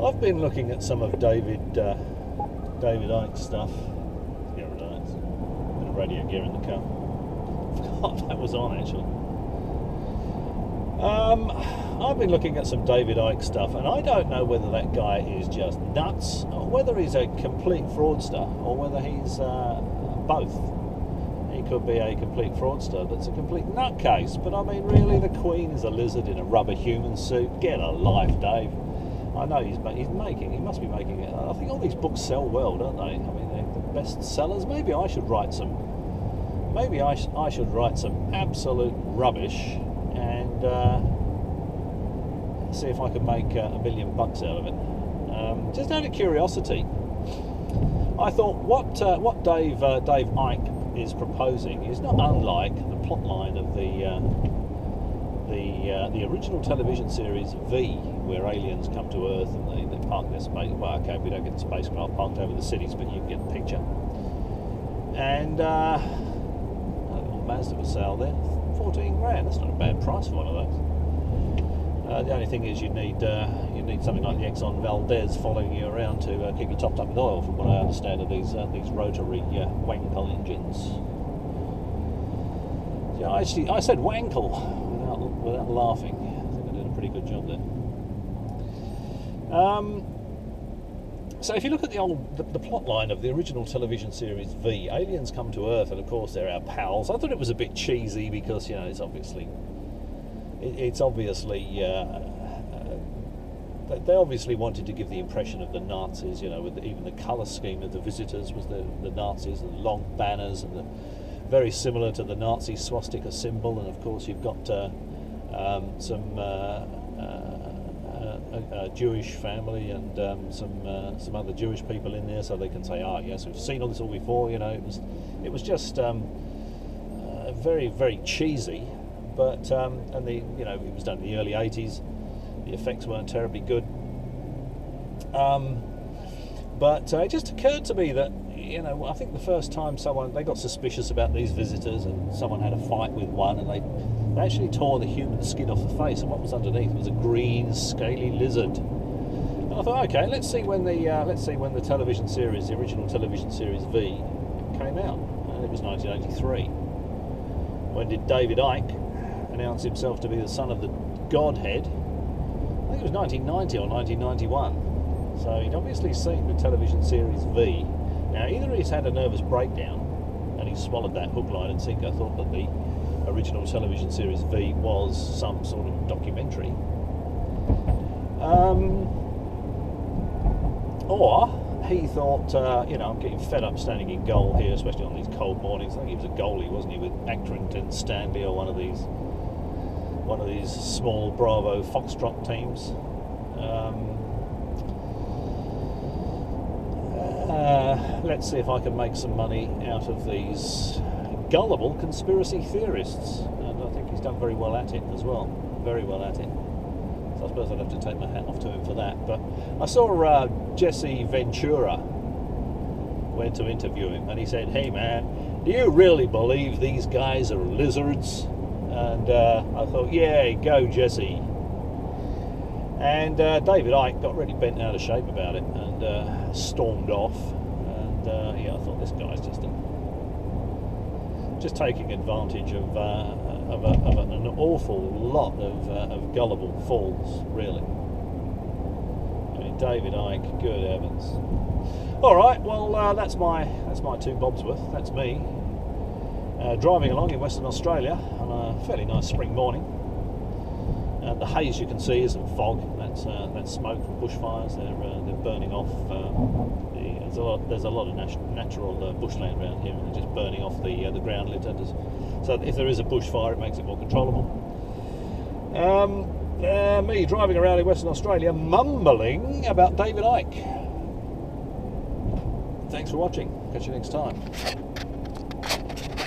I've been looking at some of David Icke stuff. Here it is. Bit of radio gear in the car. Forgot that was on actually. I've been looking at some David Icke stuff, and I don't know whether that guy is just nuts, or whether he's a complete fraudster, or whether he's both. He could be a complete fraudster that's a complete nutcase, but I mean, really, the Queen is a lizard in a rubber human suit. Get a life, Dave. I know he must be making it. I think all these books sell well, don't they? I mean, they're the best sellers. Maybe I should write some. Maybe I should write some absolute rubbish and see if I could make $1 million out of it. Just out of curiosity, I thought what Dave Icke is proposing is not unlike the plotline of the original television series V, where aliens come to Earth and they park their space. Well, okay, we don't get the spacecraft parked over the cities, but you can get the picture. And a little Mazda for sale there, 14 grand. That's not a bad price for one of those. The only thing is you need something like the Exxon Valdez following you around to keep you topped up with oil, from what I understand of these rotary Wankel engines. Yeah, I said Wankel without laughing. I think I did a pretty good job there. So if you look at the plot line of the original television series V, aliens come to Earth, and of course they're our pals. I thought it was a bit cheesy because, you know, it's obviously they obviously wanted to give the impression of the Nazis, you know, with even the colour scheme of the visitors was the Nazis, and the long banners, and very similar to the Nazi swastika symbol. And of course you've got some a Jewish family and some other Jewish people in there, so they can say, yes, we've seen all this all before. You know, it was just very, very cheesy. But and it was done in the early 80s. The effects weren't terribly good. But it just occurred to me that, you know, I think the first time they got suspicious about these visitors, and someone had a fight with one, and they actually tore the human skin off the face, and what was underneath was a green, scaly lizard. And I thought, okay, let's see when the television series, the original television series V, came out, and it was 1983. When did David Icke announce himself to be the son of the Godhead? I think it was 1990 or 1991. So he'd obviously seen the television series V. Now, either he's had a nervous breakdown and he's swallowed that hook, line and sinker, thought that the original television series V was some sort of documentary, or he thought, I'm getting fed up standing in goal here, especially on these cold mornings. I think he was a goalie, wasn't he, with Accrington Stanley, or one of these small Bravo Foxtrot teams. Let's see if I can make some money out of these gullible conspiracy theorists. And I think he's done very well at it as well. Very well at it. So I suppose I'd have to take my hat off to him for that. But I saw Jesse Ventura went to interview him, and he said, "Hey man, do you really believe these guys are lizards?" And I thought, yeah, go Jesse. And David Icke got really bent out of shape about it and stormed off. And I thought, this guy's just taking advantage of an awful lot of gullible fools, really. I mean, David Icke, good heavens. All right, well, that's my 2 bobs worth. That's me driving along in Western Australia on a fairly nice spring morning. The haze you can see isn't fog. That's smoke from bushfires. They're burning off. There's a lot of natural bushland around here, and they're just burning off the ground litter. So if there is a bushfire, it makes it more controllable. Me driving around in Western Australia, mumbling about David Icke. Thanks for watching. Catch you next time.